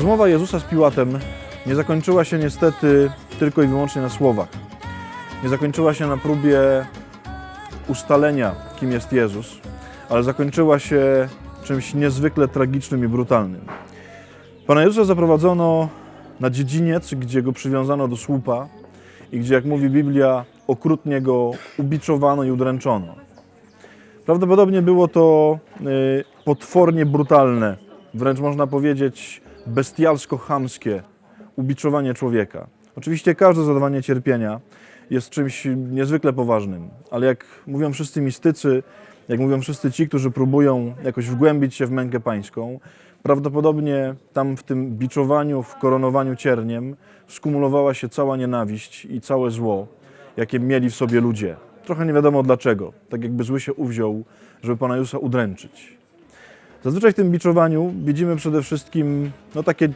Rozmowa Jezusa z Piłatem nie zakończyła się niestety tylko i wyłącznie na słowach. Nie zakończyła się na próbie ustalenia, kim jest Jezus, ale zakończyła się czymś niezwykle tragicznym i brutalnym. Pana Jezusa zaprowadzono na dziedziniec, gdzie go przywiązano do słupa i gdzie, jak mówi Biblia, okrutnie go ubiczowano i udręczono. Prawdopodobnie było to potwornie brutalne, wręcz można powiedzieć bestialsko-chamskie ubiczowanie człowieka. Oczywiście każde zadawanie cierpienia jest czymś niezwykle poważnym, ale jak mówią wszyscy mistycy, jak mówią wszyscy ci, którzy próbują jakoś wgłębić się w mękę pańską, prawdopodobnie tam w tym biczowaniu, w koronowaniu cierniem skumulowała się cała nienawiść i całe zło, jakie mieli w sobie ludzie. Trochę nie wiadomo dlaczego, tak jakby zły się uwziął, żeby Pana Jezusa udręczyć. Zazwyczaj w tym biczowaniu widzimy przede wszystkim takie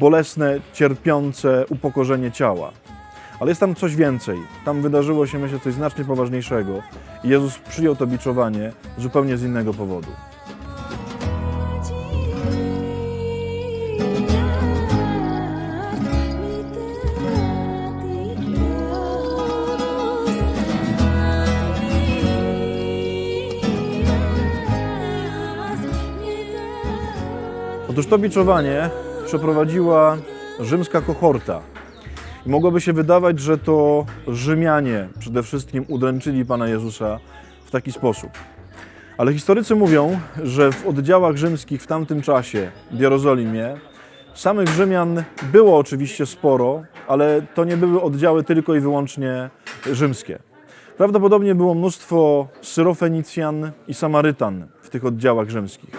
bolesne, cierpiące upokorzenie ciała. Ale jest tam coś więcej. Tam wydarzyło się, myślę, coś znacznie poważniejszego i Jezus przyjął to biczowanie zupełnie z innego powodu. Otóż to biczowanie przeprowadziła rzymska kohorta. I mogłoby się wydawać, że to Rzymianie przede wszystkim udręczyli Pana Jezusa w taki sposób. Ale historycy mówią, że w oddziałach rzymskich w tamtym czasie w Jerozolimie samych Rzymian było oczywiście sporo, ale to nie były oddziały tylko i wyłącznie rzymskie. Prawdopodobnie było mnóstwo Syrofenicjan i Samarytan w tych oddziałach rzymskich.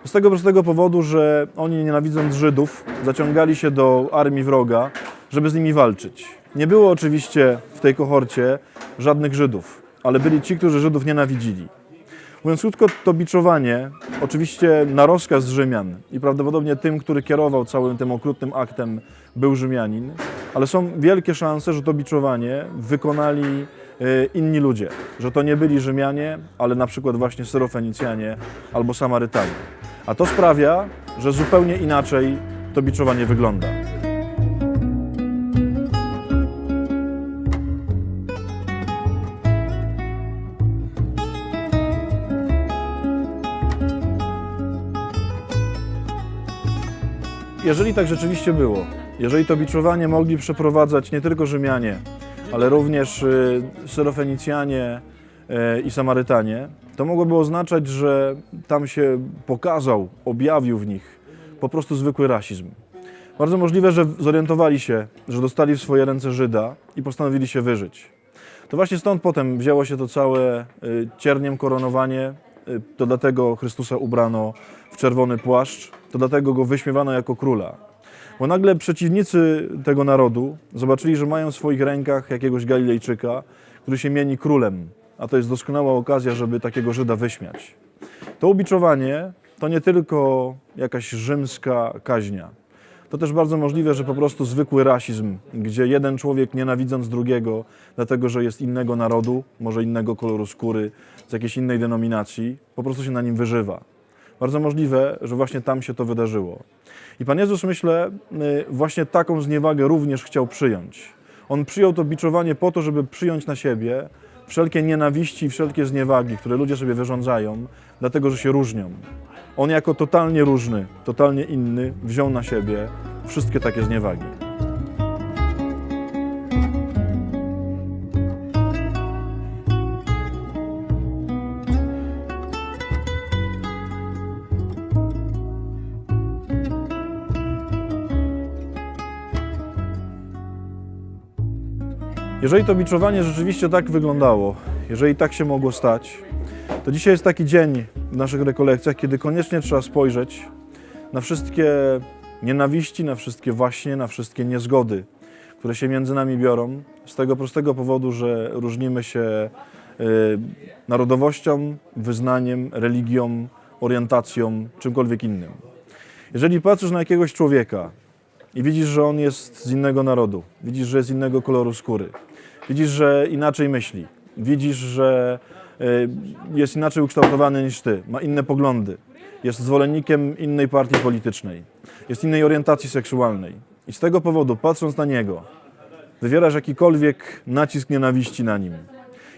Z tego prostego powodu, że oni, nienawidząc Żydów, zaciągali się do armii wroga, żeby z nimi walczyć. Nie było oczywiście w tej kohorcie żadnych Żydów, ale byli ci, którzy Żydów nienawidzili. Mówiąc krótko, to biczowanie, oczywiście na rozkaz Rzymian i prawdopodobnie tym, który kierował całym tym okrutnym aktem, był Rzymianin, ale są wielkie szanse, że to biczowanie wykonali inni ludzie, że to nie byli Rzymianie, ale na przykład właśnie Syrofenicjanie albo Samarytanie. A to sprawia, że zupełnie inaczej to biczowanie wygląda. Jeżeli tak rzeczywiście było, jeżeli to biczowanie mogli przeprowadzać nie tylko Rzymianie, ale również Syrofenicjanie i Samarytanie, to mogłoby oznaczać, że tam się pokazał, objawił w nich po prostu zwykły rasizm. Bardzo możliwe, że zorientowali się, że dostali w swoje ręce Żyda i postanowili się wyżyć. To właśnie stąd potem wzięło się to całe cierniem koronowanie, to dlatego Chrystusa ubrano w czerwony płaszcz, to dlatego go wyśmiewano jako króla. Bo nagle przeciwnicy tego narodu zobaczyli, że mają w swoich rękach jakiegoś Galilejczyka, który się mieni królem, a to jest doskonała okazja, żeby takiego Żyda wyśmiać. To ubiczowanie to nie tylko jakaś rzymska kaźnia. To też bardzo możliwe, że po prostu zwykły rasizm, gdzie jeden człowiek nienawidząc drugiego, dlatego że jest innego narodu, może innego koloru skóry, z jakiejś innej denominacji, po prostu się na nim wyżywa. Bardzo możliwe, że właśnie tam się to wydarzyło. I Pan Jezus, myślę, właśnie taką zniewagę również chciał przyjąć. On przyjął to biczowanie po to, żeby przyjąć na siebie wszelkie nienawiści i wszelkie zniewagi, które ludzie sobie wyrządzają, dlatego że się różnią. On jako totalnie różny, totalnie inny wziął na siebie wszystkie takie zniewagi. Jeżeli to biczowanie rzeczywiście tak wyglądało, jeżeli tak się mogło stać, to dzisiaj jest taki dzień w naszych rekolekcjach, kiedy koniecznie trzeba spojrzeć na wszystkie nienawiści, na wszystkie waśnie, na wszystkie niezgody, które się między nami biorą, z tego prostego powodu, że różnimy się narodowością, wyznaniem, religią, orientacją, czymkolwiek innym. Jeżeli patrzysz na jakiegoś człowieka i widzisz, że on jest z innego narodu, widzisz, że jest innego koloru skóry, widzisz, że inaczej myśli, widzisz, że jest inaczej ukształtowany niż ty, ma inne poglądy, jest zwolennikiem innej partii politycznej, jest innej orientacji seksualnej i z tego powodu, patrząc na niego, wywierasz jakikolwiek nacisk nienawiści na nim.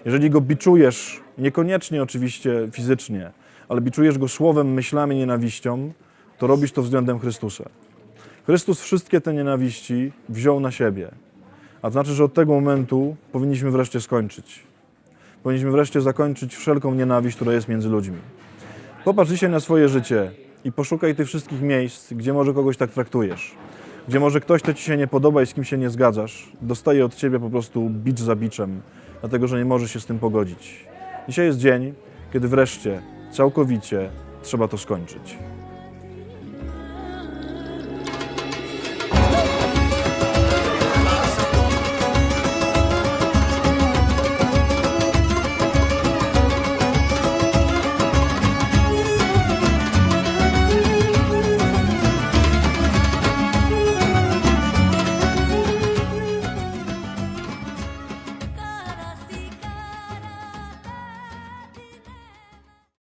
Jeżeli go biczujesz, niekoniecznie oczywiście fizycznie, ale biczujesz go słowem, myślami, nienawiścią, to robisz to względem Chrystusa. Chrystus wszystkie te nienawiści wziął na siebie, a to znaczy, że od tego momentu powinniśmy wreszcie skończyć. Powinniśmy wreszcie zakończyć wszelką nienawiść, która jest między ludźmi. Popatrz dzisiaj na swoje życie i poszukaj tych wszystkich miejsc, gdzie może kogoś tak traktujesz. Gdzie może ktoś, kto ci się nie podoba i z kim się nie zgadzasz, dostaje od ciebie po prostu bicz za biczem, dlatego że nie może się z tym pogodzić. Dzisiaj jest dzień, kiedy wreszcie, całkowicie trzeba to skończyć.